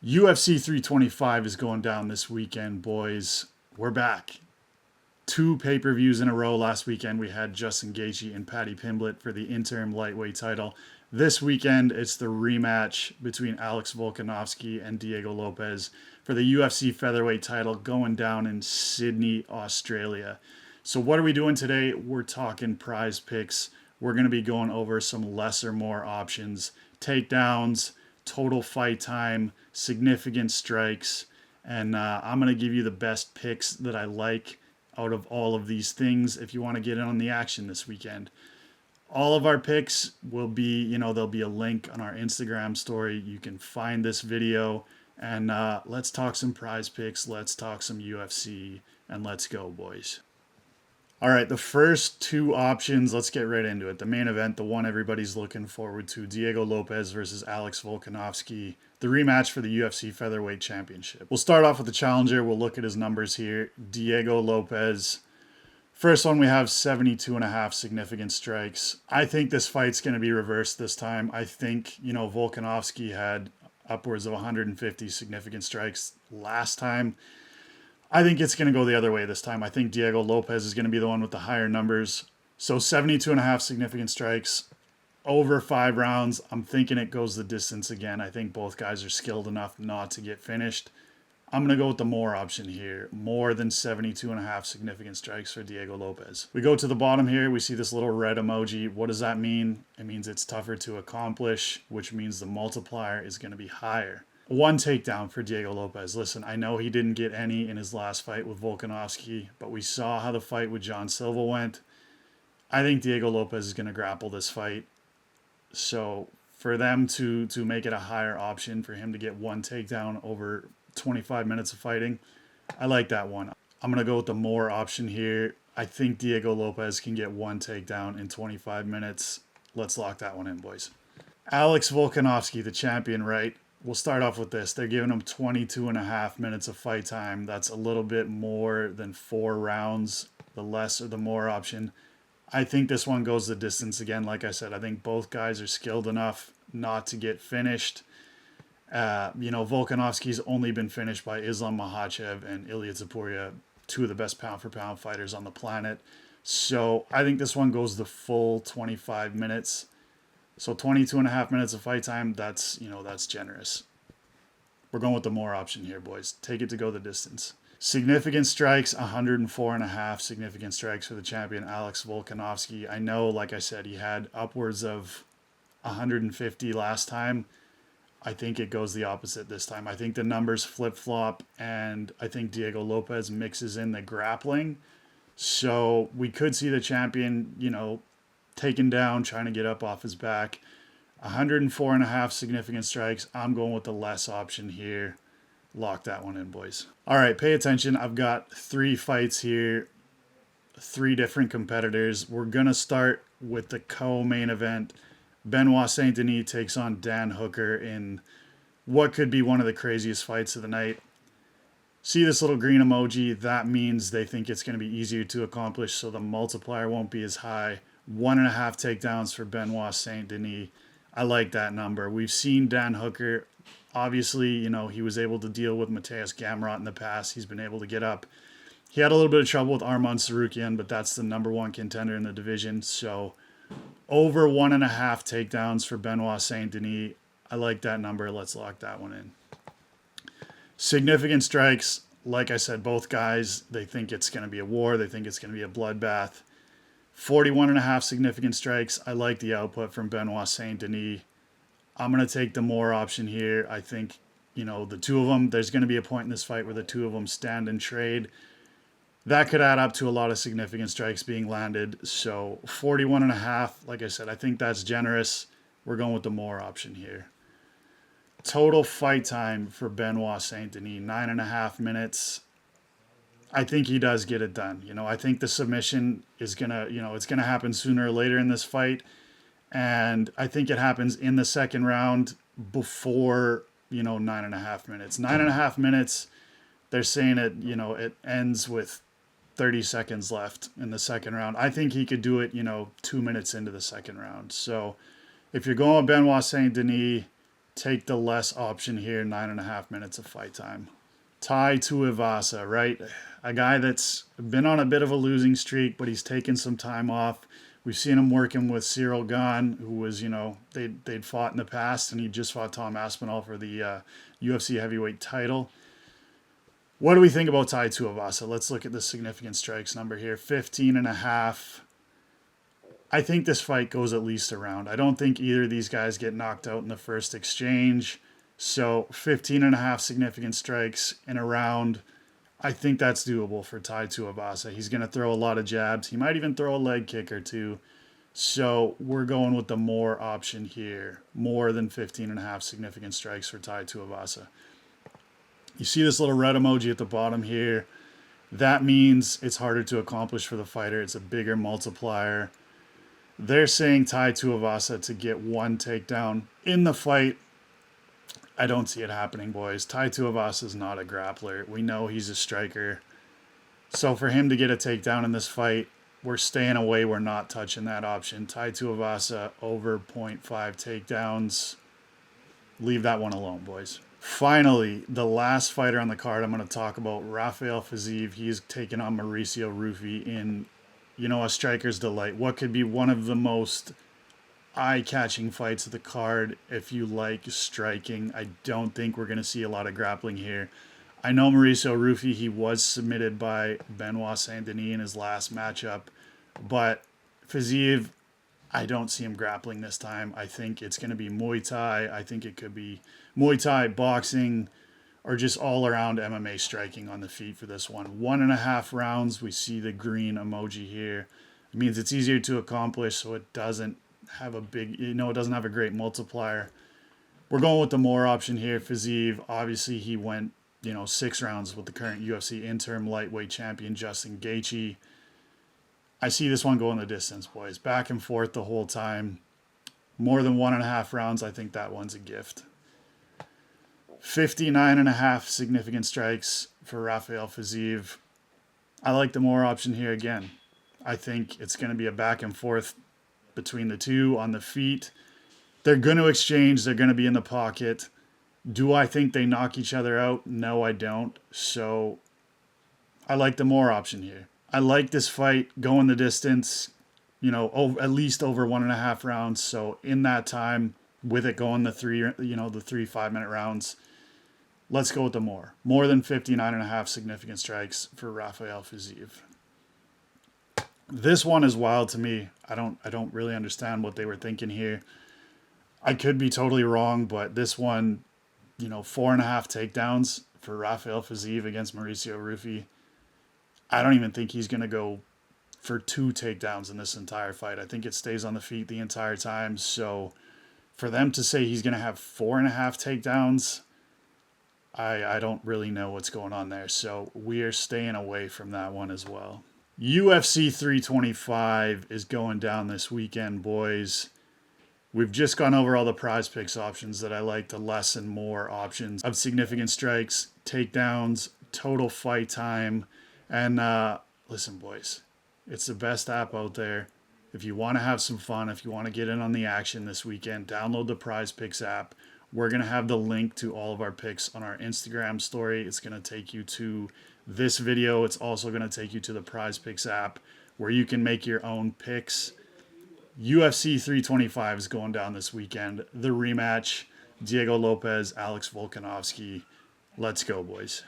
UFC 325 is going down this weekend, boys. We're back. Two pay-per-views in a row. Last weekend we had Justin Gaethje and Paddy Pimblett for the interim lightweight title. This weekend it's the rematch between Alex Volkanovski and Diego Lopes for the UFC featherweight title going down in Sydney, Australia. So what are we doing today? We're talking prize picks. We're going to be going over some lesser more options, takedowns, total fight time, significant strikes, and I'm going to give you the best picks that I like out of all of these things if you want to get in on the action this weekend. All of our picks will be, there'll be a link on our Instagram story. You can find this video, and let's talk some prize picks, let's talk some UFC, and let's go, boys. All right, the first two options, let's get right into it. The main event, the one everybody's looking forward to, Diego Lopes versus Alex Volkanovski, the rematch for the UFC Featherweight Championship. We'll start off with the challenger. We'll look at his numbers here. Diego Lopes. First one, we have 72.5 significant strikes. I think this fight's going to be reversed this time. I think, Volkanovski had upwards of 150 significant strikes last time. I think it's going to go the other way this time. I think Diego Lopes is going to be the one with the higher numbers. So 72.5 significant strikes over 5 rounds. I'm thinking it goes the distance again. I think both guys are skilled enough not to get finished. I'm going to go with the more option here. More than 72.5 significant strikes for Diego Lopes. We go to the bottom here. We see this little red emoji. What does that mean? It means it's tougher to accomplish, which means the multiplier is going to be higher. One takedown for Diego Lopes. Listen, I know he didn't get any in his last fight with Volkanovski, but we saw how the fight with John Silva went. I think Diego Lopes is going to grapple this fight. So for them to make it a higher option for him to get one takedown over 25 minutes of fighting, I like that one. I'm going to go with the more option here. I think Diego Lopes can get one takedown in 25 minutes. Let's lock that one in, boys. Alex Volkanovski, the champion, right? We'll start off with this. They're giving him 22.5 minutes of fight time. That's a little bit more than 4 rounds. The less or the more option. I think this one goes the distance again. Like I said, I think both guys are skilled enough not to get finished. Volkanovski's only been finished by Islam Makhachev and Ilia Topuria, two of the best pound-for-pound fighters on the planet. So I think this one goes the full 25 minutes. So 22.5 minutes of fight time, that's generous. We're going with the more option here, boys. Take it to go the distance. Significant strikes, 104.5 significant strikes for the champion, Alex Volkanovski. I know, like I said, he had upwards of 150 last time. I think it goes the opposite this time. I think the numbers flip-flop, and I think Diego Lopes mixes in the grappling. So we could see the champion, taken down, trying to get up off his back. 104.5 significant strikes. I'm going with the less option here. Lock that one in, boys. All right, pay attention. I've got 3 fights here, 3 different competitors. We're going to start with the co-main event. Benoit Saint-Denis takes on Dan Hooker in what could be one of the craziest fights of the night. See this little green emoji? That means they think it's going to be easier to accomplish, so the multiplier won't be as high. 1.5 takedowns for Benoit Saint-Denis. I like that number. We've seen Dan Hooker. Obviously, he was able to deal with Mateusz Gamrot in the past. He's been able to get up. He had a little bit of trouble with Arman Tsarukyan, but that's the number 1 contender in the division. So over 1.5 takedowns for Benoit Saint-Denis. I like that number. Let's lock that one in. Significant strikes. Like I said, both guys, they think it's going to be a war. They think it's going to be a bloodbath. 41.5 significant strikes. I like the output from Benoit Saint-Denis. I'm going to take the more option here. I think, the two of them, there's going to be a point in this fight where the two of them stand and trade. That could add up to a lot of significant strikes being landed. So 41.5, like I said, I think that's generous. We're going with the more option here. Total fight time for Benoit Saint-Denis, 9.5 minutes. I think he does get it done. I think the submission is going to, it's going to happen sooner or later in this fight. And I think it happens in the second round before, 9.5 minutes. 9.5 minutes, they're saying it ends with 30 seconds left in the second round. I think he could do it, 2 minutes into the second round. So if you're going with Benoit Saint-Denis, Take the less option here, 9.5 minutes of fight time. Tai Tuivasa, right? A guy that's been on a bit of a losing streak, but he's taken some time off. We've seen him working with Cyril Gane, who was, they'd fought in the past, and he just fought Tom Aspinall for the UFC heavyweight title. What do we think about Tai Tuivasa? Let's look at the significant strikes number here, 15.5. I think this fight goes at least a round. I don't think either of these guys get knocked out in the first exchange. So 15.5 significant strikes in a round, I think that's doable for Tai Tuivasa. He's going to throw a lot of jabs. He might even throw a leg kick or two. So we're going with the more option here. More than 15.5 significant strikes for Tai Tuivasa. You see this little red emoji at the bottom here. That means it's harder to accomplish for the fighter. It's a bigger multiplier. They're saying Tai Tuivasa to get one takedown in the fight. I don't see it happening, boys. Tai Tuivasa is not a grappler. We know he's a striker. So for him to get a takedown in this fight, we're staying away. We're not touching that option. Tai Tuivasa over 0.5 takedowns. Leave that one alone, boys. Finally, the last fighter on the card I'm going to talk about, Rafael Fiziev. He's taking on Mauricio Rufy in, a striker's delight. What could be one of the most eye-catching fights of the card if you like striking. I don't think we're going to see a lot of grappling here. I know Mauricio Rufy, he was submitted by Benoit Saint-Denis in his last matchup, but Fiziev, I don't see him grappling this time. I think it's going to be Muay Thai. I think it could be Muay Thai, boxing, or just all-around MMA striking on the feet for this one. 1.5 rounds. We see the green emoji here. It means it's easier to accomplish, so it doesn't have a big, it doesn't have a great multiplier. We're going with the more option here. Fiziev, obviously he went, 6 rounds with the current UFC interim lightweight champion, Justin Gaethje. I see this one going the distance, boys. Back and forth the whole time. More than 1.5 rounds, I think that one's a gift. 59.5 significant strikes for Rafael Fiziev. I like the more option here again. I think it's going to be a back and forth between the two on the feet. They're going to exchange. They're going to be in the pocket. Do I think they knock each other out? No, I don't. So I like the more option here. I like this fight going the distance, at least over 1.5 rounds. So in that time, with it going the 3 5-minute rounds, let's go with the more. More than 59.5 significant strikes for Rafael Fiziev. This one is wild to me. I don't really understand what they were thinking here. I could be totally wrong, but this one, 4.5 takedowns for Rafael Fiziev against Mauricio Rufy. I don't even think he's going to go for 2 takedowns in this entire fight. I think it stays on the feet the entire time. So for them to say he's going to have 4.5 takedowns, I don't really know what's going on there. So we are staying away from that one as well. UFC 325 is going down this weekend, boys. We've just gone over all the prize picks options that I like, the less and more options of significant strikes, takedowns, total fight time. And listen, boys, it's the best app out there. If you want to have some fun, if you want to get in on the action this weekend, download the Prize Picks app. We're going to have the link to all of our picks on our Instagram story. It's going to take you to this video. It's also going to take you to the Prize Picks app where you can make your own picks. UFC 325 is going down this weekend. The rematch, Diego Lopes, Alex Volkanovski. Let's go, boys.